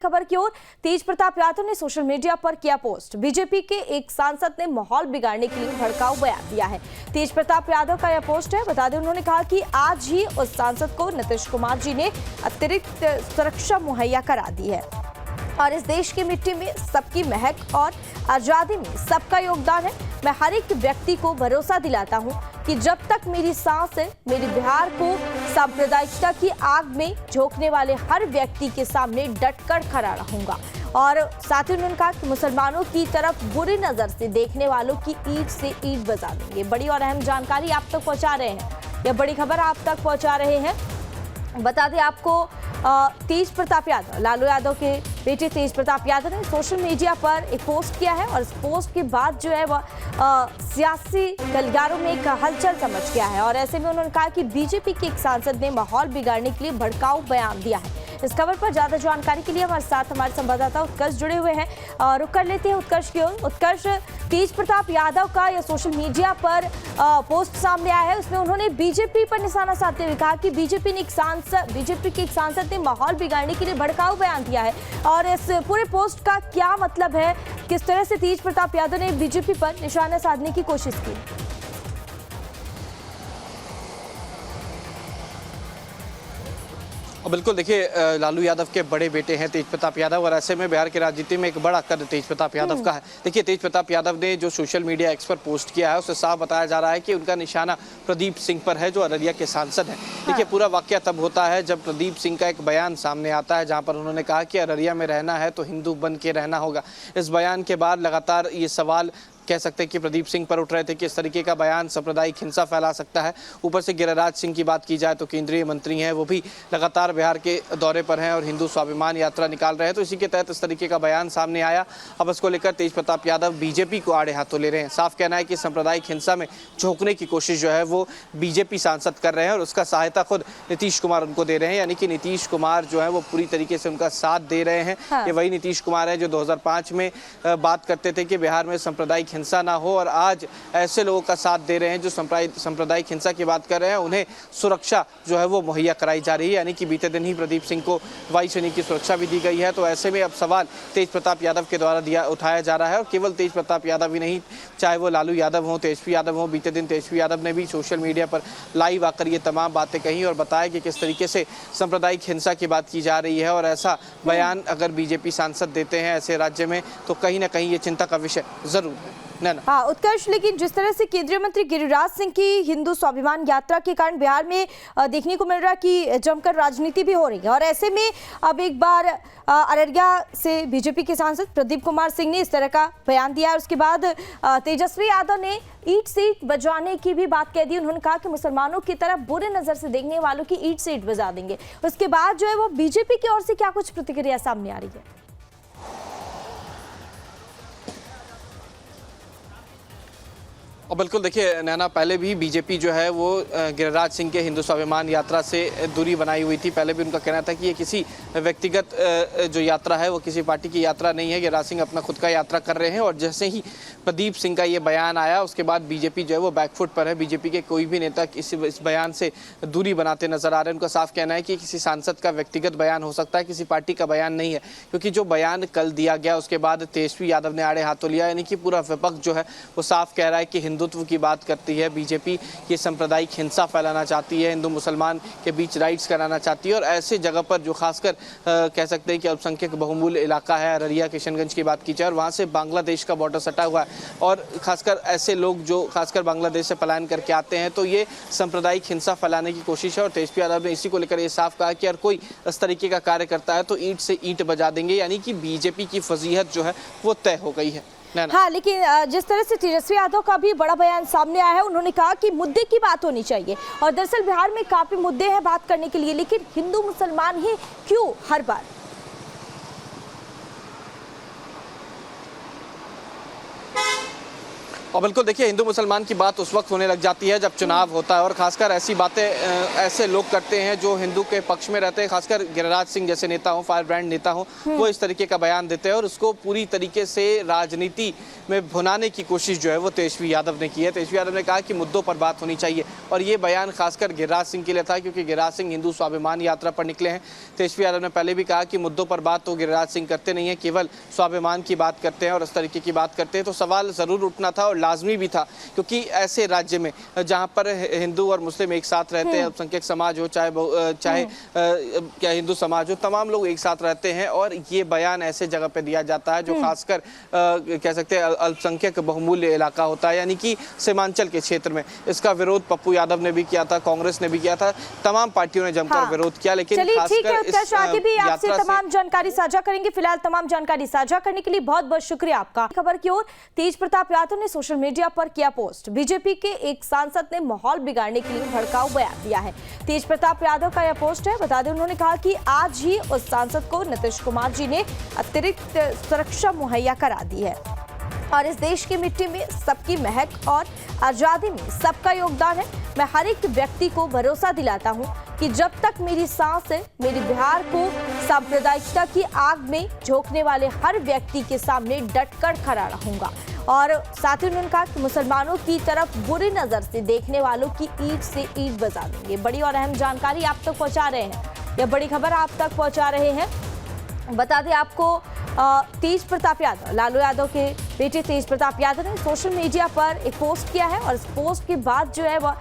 खबर की ओर तेज प्रताप यादव ने सोशल मीडिया पर किया पोस्ट। बीजेपी के एक सांसद ने माहौल बिगाड़ने के लिए भड़काऊ बयान दिया है। तेज प्रताप यादव का यह पोस्ट है। बता दें, उन्होंने कहा कि आज ही उस सांसद को नीतीश कुमार जी ने अतिरिक्त सुरक्षा मुहैया करा दी है और इस देश की मिट्टी में सबकी महक और आजादी में सबका योगदान है। मैं हर एक व्यक्ति को भरोसा दिलाता हूं कि जब तक मेरी सांस है, मेरे बिहार को सांप्रदायिकता की आग में झोंकने वाले हर व्यक्ति के सामने डटकर खड़ा रहूंगा। और साथ ही उन्होंने कहा कि मुसलमानों की तरफ बुरी नजर से देखने वालों की ईंट से ईंट बजा देंगे। बड़ी और अहम जानकारी आप तक पहुंचा रहे हैं, यह बड़ी खबर आप तक पहुंचा रहे हैं। बता दें आपको, तेज प्रताप यादव, लालू यादव के बेटे तेज प्रताप यादव ने सोशल मीडिया पर एक पोस्ट किया है और इस पोस्ट के बाद जो है वह सियासी गलियारों में एक हलचल समझ गया है और ऐसे में उन्होंने कहा कि बीजेपी के एक सांसद ने माहौल बिगाड़ने के लिए भड़काऊ बयान दिया है। इस खबर पर ज्यादा जानकारी के लिए हमारे साथ हमारे संवाददाता उत्कर्ष जुड़े हुए हैं। रुक कर लेते हैं उत्कर्ष की ओर। उत्कर्ष, तेज प्रताप यादव का यह सोशल मीडिया पर पोस्ट सामने आया है, उसमें उन्होंने बीजेपी पर निशाना साधते हुए कहा कि बीजेपी के एक सांसद ने माहौल बिगाड़ने के लिए भड़काऊ बयान दिया है। और इस पूरे पोस्ट का क्या मतलब है, किस तरह से तेज प्रताप यादव ने बीजेपी पर निशाना साधने की कोशिश की? बिल्कुल, देखिए, लालू यादव के बड़े बेटे हैं तेज प्रताप यादव और ऐसे में बिहार की राजनीति में एक बड़ा कद तेज प्रताप यादव का है। देखिए, तेज प्रताप यादव ने जो सोशल मीडिया एक्स पर पोस्ट किया है उससे साफ बताया जा रहा है कि उनका निशाना प्रदीप सिंह पर है, जो अररिया के सांसद हैं। देखिए, पूरा वाकया तब होता है जब प्रदीप सिंह का एक बयान सामने आता है जहां पर उन्होंने कहा कि अररिया में रहना है तो हिंदू बन के रहना होगा। इस बयान के बाद लगातार ये सवाल कह सकते हैं कि प्रदीप सिंह पर उठ रहे थे कि इस तरीके का बयान सांप्रदायिक हिंसा फैला सकता है। ऊपर से गिरिराज सिंह की बात की जाए तो केंद्रीय मंत्री हैं, वो भी लगातार बिहार के दौरे पर हैं और हिंदू स्वाभिमान यात्रा निकाल रहे हैं, तो इसी के तहत इस तरीके का बयान सामने आया। अब इसको लेकर तेज प्रताप यादव बीजेपी को आड़े हाथों ले रहे हैं। साफ कहना है कि सांप्रदायिक हिंसा में झोंकने की कोशिश जो है वो बीजेपी सांसद कर रहे हैं और उसका सहायता खुद नीतीश कुमार उनको दे रहे हैं, यानी कि नीतीश कुमार जो है वो पूरी तरीके से उनका साथ दे रहे हैं। ये वही नीतीश कुमार है जो 2005 में बात करते थे कि बिहार में सांप्रदायिक हिंसा ना हो और आज ऐसे लोगों का साथ दे रहे हैं जो सांप्रदायिक हिंसा की बात कर रहे हैं। उन्हें सुरक्षा जो है वो मुहैया कराई जा रही है, यानी कि बीते दिन ही प्रदीप सिंह को वायुसेना की सुरक्षा भी दी गई है। तो ऐसे में अब सवाल तेज प्रताप यादव के द्वारा उठाया जा रहा है और केवल तेज प्रताप यादव ही नहीं, चाहे वो लालू यादव हो, तेजस्वी यादव हो। बीते दिन तेजस्वी यादव ने भी सोशल मीडिया पर लाइव आकर ये तमाम बातें कही और बताया कि किस तरीके से सांप्रदायिक हिंसा की बात की जा रही है और ऐसा बयान अगर बीजेपी सांसद देते हैं ऐसे राज्य में तो कहीं ना कहीं ये चिंता का विषय जरूर है। हाँ उत्कर्ष, लेकिन जिस तरह से केंद्रीय मंत्री गिरिराज सिंह की हिंदू स्वाभिमान यात्रा के कारण बिहार में देखने को मिल रहा है कि जमकर राजनीति भी हो रही है और ऐसे में अब एक बार अररिया से बीजेपी के सांसद प्रदीप कुमार सिंह ने इस तरह का बयान दिया और उसके बाद तेजस्वी यादव ने ईंट से ईंट बजाने की भी बात कह दी। उन्होंने कहा कि मुसलमानों की तरफ बुरे नजर से देखने वालों की ईंट से ईंट बजा देंगे। उसके बाद जो है वो बीजेपी की ओर से क्या कुछ प्रतिक्रिया सामने आ रही है? और बिल्कुल, देखिए नैना, पहले भी बीजेपी जो है वो गिरिराज सिंह के हिंदू स्वाभिमान यात्रा से दूरी बनाई हुई थी। पहले भी उनका कहना था कि ये किसी व्यक्तिगत जो यात्रा है वो किसी पार्टी की यात्रा नहीं है, गिरिराज सिंह अपना खुद का यात्रा कर रहे हैं। और जैसे ही प्रदीप सिंह का ये बयान आया उसके बाद बीजेपी जो है वो बैकफुट पर है। बीजेपी के कोई भी नेता इस बयान से दूरी बनाते नजर आ रहे हैं। उनका साफ कहना है कि किसी सांसद का व्यक्तिगत बयान हो सकता है, किसी पार्टी का बयान नहीं है, क्योंकि जो बयान कल दिया गया उसके बाद तेजस्वी यादव ने आड़े हाथों लिया, यानी कि पूरा विपक्ष जो है वो साफ कह रहा है कि हिंदुत्व की बात करती है बीजेपी, ये सांप्रदायिक हिंसा फैलाना चाहती है, हिंदू मुसलमान के बीच राइट्स कराना चाहती है। और ऐसे जगह पर जो खासकर कह सकते हैं कि अल्पसंख्यक बहुमूल्य इलाका है, अररिया किशनगंज की बात की जाए और वहाँ से बांग्लादेश का बॉर्डर सटा हुआ है और खासकर ऐसे लोग जो खासकर बांग्लादेश से पलायन करके आते हैं, तो ये सांप्रदायिक हिंसा फैलाने की कोशिश है। और तेजस्वी यादव ने इसी को लेकर ये साफ कहा कि अगर कोई इस तरीके का कार्य करता है तो ईंट से ईंट बजा देंगे, यानी कि बीजेपी की फजीहत जो है वो तय हो गई है। हाँ, लेकिन जिस तरह से तेजस्वी यादव का भी बड़ा बयान सामने आया है, उन्होंने कहा कि मुद्दे की बात होनी चाहिए और दरअसल बिहार में काफी मुद्दे हैं बात करने के लिए, लेकिन हिंदू मुसलमान ही क्यों हर बार? और बिल्कुल देखिए, हिंदू मुसलमान की बात उस वक्त होने लग जाती है जब चुनाव होता है, और खासकर ऐसी बातें ऐसे लोग करते हैं जो हिंदू के पक्ष में रहते हैं। खासकर गिरिराज सिंह जैसे नेता हो, फायर ब्रांड नेता हो, वो इस तरीके का बयान देते हैं और उसको पूरी तरीके से राजनीति में भुनाने की कोशिश जो है वो तेजस्वी यादव ने की है। तेजस्वी यादव ने कहा कि मुद्दों पर बात होनी चाहिए, और ये बयान खासकर गिरिराज सिंह के लिए था, क्योंकि गिरिराज सिंह हिंदू स्वाभिमान यात्रा पर निकले हैं। तेजस्वी यादव ने पहले भी कहा कि मुद्दों पर बात तो गिरिराज सिंह करते नहीं है, केवल स्वाभिमान की बात करते हैं और इस तरीके की बात करते हैं। तो सवाल जरूर उठना था और लाजमी भी था, क्योंकि ऐसे राज्य में जहां पर हिंदू और मुस्लिम एक साथ रहते हैं, अल्पसंख्यक समाज हो चाहे क्या हिंदू समाज हो, तमाम लोग एक साथ रहते हैं, और ये बयान ऐसे जगह पे दिया जाता है जो खासकर कह सकते हैं अल्पसंख्यक बहुमूल्य इलाका होता है, यानी कि सीमांचल के क्षेत्र में। इसका विरोध पप्पू यादव ने भी किया था, कांग्रेस ने भी किया था, तमाम पार्टियों ने जमकर विरोध किया। लेकिन खासकर आगे भी आपसे तमाम जानकारी साझा करेंगे। फिलहाल तमाम जानकारी साझा करने के लिए बहुत बहुत शुक्रिया आपका। खबर की ओर, तेज प्रताप यादव ने सोशल मीडिया पर किया पोस्ट। बीजेपी के एक सांसद ने माहौल बिगाड़ने के लिए भड़काऊ बयान दिया है। तेज प्रताप यादव का यह पोस्ट है। बता दें, उन्होंने कहा कि आज ही उस सांसद को नीतीश कुमार जी ने अतिरिक्त सुरक्षा मुहैया करा दी है, और इस देश की मिट्टी में सबकी महक और आजादी में सबका योगदान है। मैं हर एक व्यक्ति को भरोसा दिलाता हूं कि जब तक मेरी सांस है, मेरे बिहार को सांप्रदायिकता की आग में झोंकने वाले हर व्यक्ति के सामने डटकर खड़ा रहूंगा। और साथ ही उन्होंने कहा कि मुसलमानों की तरफ बुरी नजर से देखने वालों की ईंट से ईंट बजा देंगे। बड़ी और अहम जानकारी आप तक पहुंचा रहे हैं, यह बड़ी खबर आप तक पहुंचा रहे हैं। बता दें आपको, तेज प्रताप यादव, लालू यादव के बेटे तेज प्रताप यादव ने सोशल मीडिया पर एक पोस्ट किया है, और इस पोस्ट के बाद जो है वह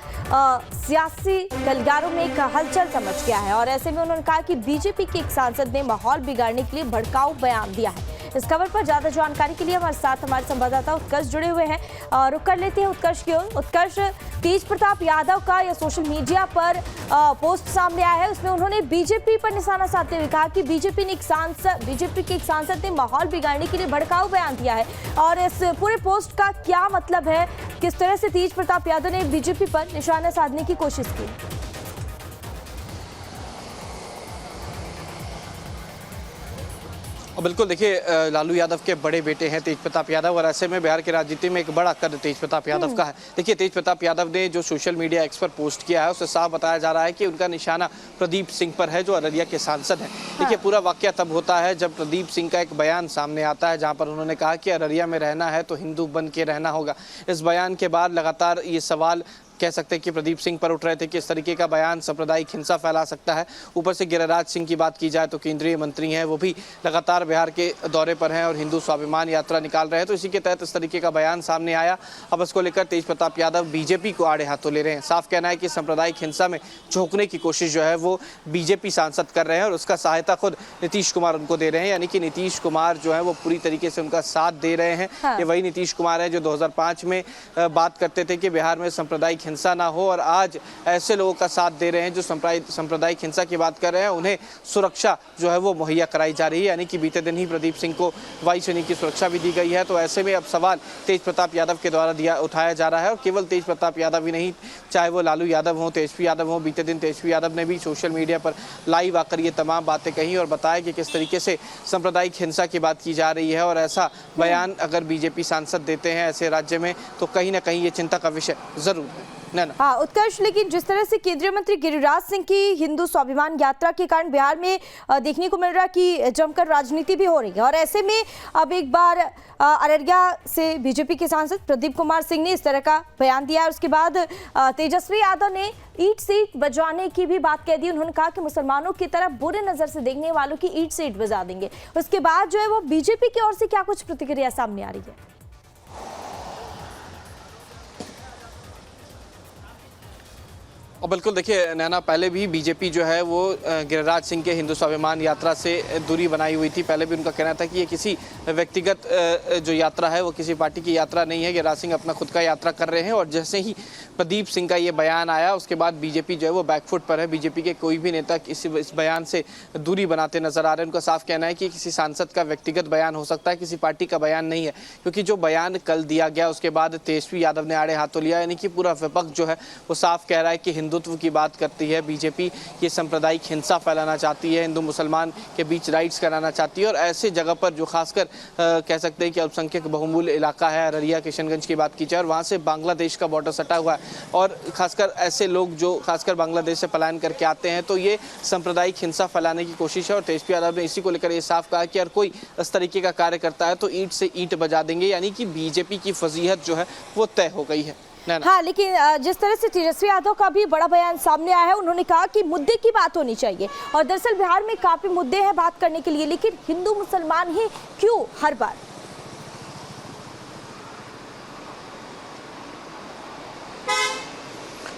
सियासी गलियारों में एक हलचल समझ गया है। और ऐसे में उन्होंने कहा कि बीजेपी के एक सांसद ने माहौल बिगाड़ने के लिए भड़काऊ बयान दिया है। इस खबर पर ज्यादा जानकारी के लिए हमारे साथ हमारे संवाददाता उत्कर्ष जुड़े हुए हैं। रुक कर लेते हैं उत्कर्ष की ओर। उत्कर्ष, तेज प्रताप यादव का यह सोशल मीडिया पर पोस्ट सामने आया है, उसमें उन्होंने बीजेपी पर निशाना साधते हुए कहा कि बीजेपी के एक सांसद ने माहौल बिगाड़ने के लिए भड़काऊ बयान दिया है। और इस पूरे पोस्ट का क्या मतलब है, किस तरह से तेज प्रताप यादव ने बीजेपी पर निशाना साधने की कोशिश की? और बिल्कुल देखिए, लालू यादव के बड़े बेटे हैं तेज प्रताप यादव, और ऐसे में बिहार की राजनीति में एक बड़ा कद तेज प्रताप यादव का है। देखिए, तेज प्रताप यादव ने जो सोशल मीडिया एक्स पर पोस्ट किया है, उससे साफ बताया जा रहा है कि उनका निशाना प्रदीप सिंह पर है, जो अररिया के सांसद हैं। देखिए, पूरा वाकया तब होता है जब प्रदीप सिंह का एक बयान सामने आता है, जहां पर उन्होंने कहा कि अररिया में रहना है तो हिंदू बन के रहना होगा। इस बयान के बाद लगातार ये सवाल कह सकते हैं कि प्रदीप सिंह पर उठ रहे थे कि इस तरीके का बयान सांप्रदायिक हिंसा फैला सकता है। ऊपर से गिरिराज सिंह की बात की जाए तो केंद्रीय मंत्री हैं, वो भी लगातार बिहार के दौरे पर हैं और हिंदू स्वाभिमान यात्रा निकाल रहे हैं, तो इसी के तहत इस तरीके का बयान सामने आया। अब इसको लेकर तेज प्रताप यादव बीजेपी को आड़े हाथों ले रहे हैं। साफ कहना है कि सांप्रदायिक हिंसा में झोंकने की कोशिश जो है वो बीजेपी सांसद कर रहे हैं, और उसका सहायता खुद नीतीश कुमार उनको दे रहे हैं, यानी कि नीतीश कुमार जो है वो पूरी तरीके से उनका साथ दे रहे हैं। ये वही नीतीश कुमार है जो 2005 में बात करते थे कि बिहार में सांप्रदायिक हिंसा ना हो, और आज ऐसे लोगों का साथ दे रहे हैं जो सांप्रदायिक हिंसा की बात कर रहे हैं। उन्हें सुरक्षा जो है वो मुहैया कराई जा रही है, यानी कि बीते दिन ही प्रदीप सिंह को वायुसेना की सुरक्षा भी दी गई है। तो ऐसे में अब सवाल तेज प्रताप यादव के द्वारा उठाया जा रहा है, और केवल तेज प्रताप यादव ही नहीं, चाहे वो लालू यादव हो, तेजस्वी यादव हो। बीते दिन तेजस्वी यादव ने भी सोशल मीडिया पर लाइव आकर ये तमाम बातें कही और बताया कि किस तरीके से सांप्रदायिक हिंसा की बात की जा रही है, और ऐसा बयान अगर बीजेपी सांसद देते हैं ऐसे राज्य में तो कहीं ना कहीं ये चिंता का विषय जरूर है। हाँ उत्कर्ष, लेकिन जिस तरह से केंद्रीय मंत्री गिरिराज सिंह की हिंदू स्वाभिमान यात्रा के कारण बिहार में देखने को मिल रहा है कि जमकर राजनीति भी हो रही है, और ऐसे में अब एक बार अररिया से बीजेपी के सांसद प्रदीप कुमार सिंह ने इस तरह का बयान दिया है। उसके बाद तेजस्वी यादव ने ईंट से ईंट बजाने की भी बात कह दी। उन्होंने कहा कि मुसलमानों की तरफ बुरे नजर से देखने वालों की ईंट से ईंट बजा देंगे। उसके बाद जो है वो बीजेपी की ओर से क्या कुछ प्रतिक्रिया सामने आ रही है? और बिल्कुल देखिए नैना, पहले भी बीजेपी जो है वो गिरिराज सिंह के हिंदू स्वाभिमान यात्रा से दूरी बनाई हुई थी। पहले भी उनका कहना था कि ये किसी व्यक्तिगत जो यात्रा है वो किसी पार्टी की यात्रा नहीं है, गिरिराज सिंह अपना खुद का यात्रा कर रहे हैं। और जैसे ही प्रदीप सिंह का ये बयान आया उसके बाद बीजेपी जो है वो बैकफुट पर है। बीजेपी के कोई भी नेता इस बयान से दूरी बनाते नजर आ रहे हैं। उनका साफ कहना है कि किसी सांसद का व्यक्तिगत बयान हो सकता है, किसी पार्टी का बयान नहीं है, क्योंकि जो बयान कल दिया गया उसके बाद तेजस्वी यादव ने आड़े हाथों लिया, यानी कि पूरा विपक्ष जो है वो साफ कह रहा है कि हिंदुत्व की बात करती है, बीजेपी ये सांप्रदायिक हिंसा फैलाना चाहती है, हिंदू मुसलमान के बीच राइट्स कराना चाहती है। और ऐसे जगह पर जो खासकर कह सकते हैं कि अल्पसंख्यक बहुमूल्य इलाका है, अररिया किशनगंज की बात की जाए, और वहाँ से बांग्लादेश का बॉर्डर सटा हुआ है, और खासकर ऐसे लोग जो खासकर बांग्लादेश से पलायन करके आते हैं, तो ये सांप्रदायिक हिंसा फैलाने की कोशिश है। और तेजस्वी यादव ने इसी को लेकर ये साफ कहा कि अगर कोई इस तरीके का कार्य करता है तो ईंट से ईंट बजा देंगे, यानी कि बीजेपी की फजीहत जो है वो तय हो गई है। हाँ, लेकिन जिस तरह से तेजस्वी यादव का भी बड़ा बयान सामने आया है, उन्होंने कहा कि मुद्दे की बात होनी चाहिए, और दरअसल बिहार में काफी मुद्दे हैं बात करने के लिए, लेकिन हिंदू मुसलमान ही क्यों हर बार?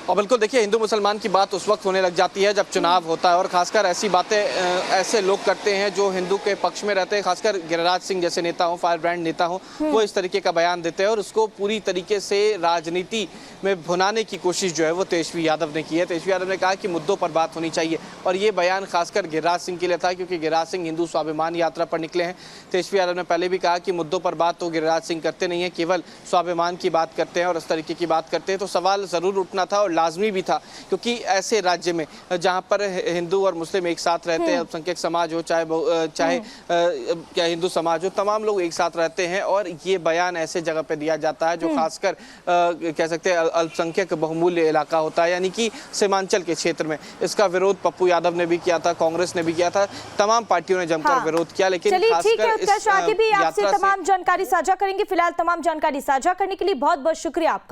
और बिल्कुल देखिए, हिंदू मुसलमान की बात उस वक्त होने लग जाती है जब चुनाव होता है, और खासकर ऐसी बातें ऐसे लोग करते हैं जो हिंदू के पक्ष में रहते हैं, खासकर गिरिराज सिंह जैसे नेता हो, फायर ब्रांड नेता हो, वो इस तरीके का बयान देते हैं और उसको पूरी तरीके से राजनीति में भुनाने की कोशिश जो है वो तेजस्वी यादव ने की है। तेजस्वी यादव ने कहा कि मुद्दों पर बात होनी चाहिए, और ये बयान खासकर गिरिराज सिंह के लिए था, क्योंकि गिरिराज सिंह हिंदू स्वाभिमान यात्रा पर निकले हैं। तेजस्वी यादव ने पहले भी कहा कि मुद्दों पर बात तो गिरिराज सिंह करते नहीं है, केवल स्वाभिमान की बात करते हैं और इस तरीके की बात करते हैं। तो सवाल ज़रूर उठना था और लाजमी भी था, क्योंकि ऐसे राज्य में जहां पर हिंदू और मुस्लिम एक साथ रहते हैं, अल्पसंख्यक समाज हो चाहे क्या हिंदू समाज हो, तमाम लोग एक साथ रहते हैं, और ये बयान ऐसे जगह पे दिया जाता है जो खासकर कह सकते हैं अल्पसंख्यक बहुमूल्य इलाका होता है, यानी कि सीमांचल के क्षेत्र में। इसका विरोध पप्पू यादव ने भी किया था, कांग्रेस ने भी किया था, तमाम पार्टियों ने जमकर विरोध किया। लेकिन खासकर आगे भी आपसे तमाम जानकारी साझा करेंगे। फिलहाल तमाम जानकारी साझा करने के लिए बहुत बहुत शुक्रिया आपका।